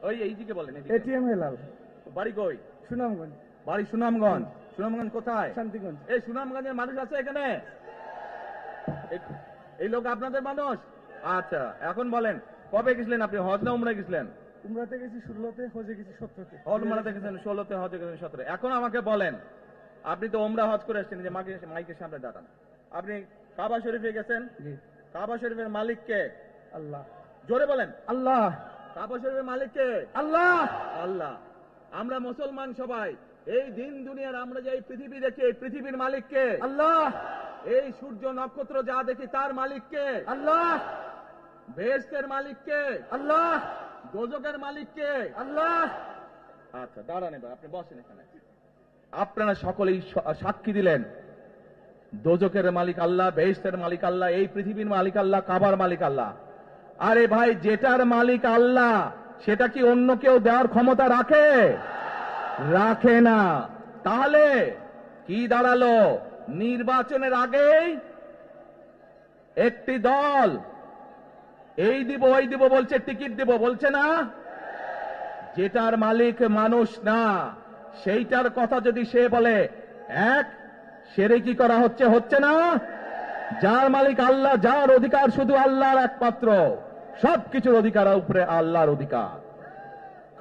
ওই এইদিকে বলেন। এটিএম হেলাল। বাড়ি কই? সুনামগঞ্জ। বাড়ি সুনামগঞ্জ। সুনামগঞ্জ কোথায়? শান্তিগঞ্জ। এই সুনামগঞ্জের মানুষ আছে এখানে? এই লোক আপনাদের মানুষ? আচ্ছা, এখন বলেন কবে গেছিলেন আপনি? হজ না উমরায় গেছিলেন? উমরাতে গেছি 16তে, হজে গেছি 17তে। উমরাতে গেছেন 16তে, হজে গেছেন 17। এখন আমাকে বলেন, আপনি তো উমরা হজ করে আসছেন, যে মাইকের সামনে দাঁড়ান, আপনি কাবা শরীফে গেছেন, কাবা শরীফের মালিক কে? আল্লাহ। জোরে বলেন। আল্লাহ। কাবা শরীফের মালিক কে? আল্লাহ। আল্লাহ। আমরা মুসলমান সবাই এই দিন দুনিয়ার আমরা যে এই পৃথিবী দেখি, এই পৃথিবীর মালিক কে? আল্লাহ। এই সূর্য নক্ষত্র যা দেখি তার মালিক কে? আল্লাহ। বেহেশতের মালিক কে? আল্লাহ। দোজখের মালিক কে? আল্লাহ। আচ্ছা দাঁড়ান, এবার আপনি বসেন এখানে। আপনারা সকলেই সাক্ষী দিলেন দোজখের মালিক আল্লাহ, বেহেশতের মালিক আল্লাহ, এই পৃথিবীর মালিক আল্লাহ, কাবার মালিক আল্লাহ। আরে ভাই, যেটার মালিক আল্লাহ সেটা কি অন্য কেউ দেওয়ার ক্ষমতা রাখে? রাখে না। তাহলে কি দাঁড়ালো? নির্বাচনের আগেই একটি দল এই দিব ওই দিব বলছে, টিকিট দিব বলছে না? যেটার মালিক মানুষ না সেইটার কথা যদি সে বলে, এক শিরকি করা হচ্ছে, হচ্ছে না? যার মালিক আল্লাহ, যার অধিকার শুধু আল্লাহর একমাত্র, সবকিছুর অধিকার উপরে আল্লাহর অধিকার।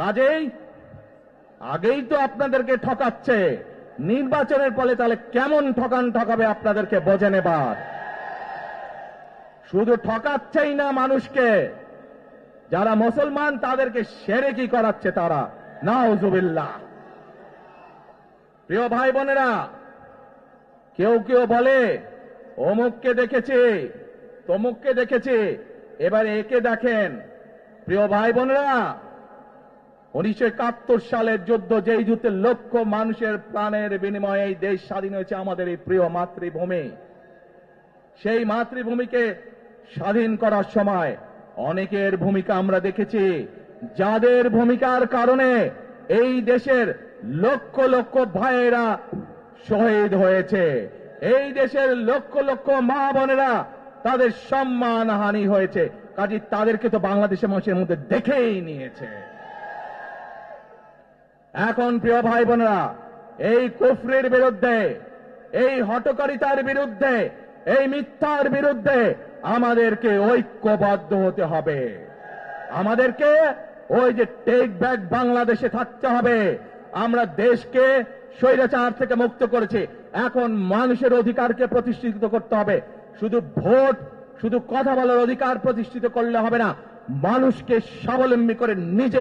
কাজেই আগেই তো আপনাদেরকে ঠকাচ্ছে, নির্বাচনের ফলে তাহলে কেমন ঠকাবে আপনাদেরকে বোঝেন এবার। শুধু ঠকাচ্ছেই না মানুষকে, যারা মুসলমান তাদেরকে শিরকি করাচ্ছে তারা। নাউজুবিল্লাহ। প্রিয় ভাই বোনেরা, কেউ কেউ বলে অমুককে দেখেছে, তমুককে দেখেছে, এবার একে দেখেন। প্রিয় ভাই বোনেরা, 1971 সালের যুদ্ধ, যেই যুদ্ধে লক্ষ মানুষের প্রাণের বিনিময়ে এই দেশ স্বাধীন হয়েছে, আমাদের এই প্রিয় মাতৃভূমি, সেই মাতৃভূমিকে স্বাধীন করার সময় অনেকের ভূমিকা আমরা দেখেছি, যাদের ভূমিকার কারণে এই দেশের লক্ষ লক্ষ ভাইয়েরা শহীদ হয়েছে, এই দেশের লক্ষ লক্ষ মা বোনেরা তাদের সম্মানহানি হয়েছে। কাজে তাদেরকে তো বাংলাদেশের মানুষের মধ্যে দেখেই নিয়েছে। এখন প্রিয় ভাই বোনেরা, এই কুফরির বিরুদ্ধে, এই হঠকারিতার বিরুদ্ধে, এই মিথ্যার বিরুদ্ধে আমাদেরকে ঐক্যবদ্ধ হতে হবে। আমাদেরকে ওই যে টেক ব্যাক বাংলাদেশে থাকতে হবে। আমরা দেশকে স্বৈরাচার থেকে মুক্ত করেছি, এখন মানুষের অধিকারকে প্রতিষ্ঠিত করতে হবে। শুধু ভোট, শুধু কথা বলার অধিকার প্রতিষ্ঠিত করলে হবে না, মানুষকে স্বাবলম্বী করে নিজে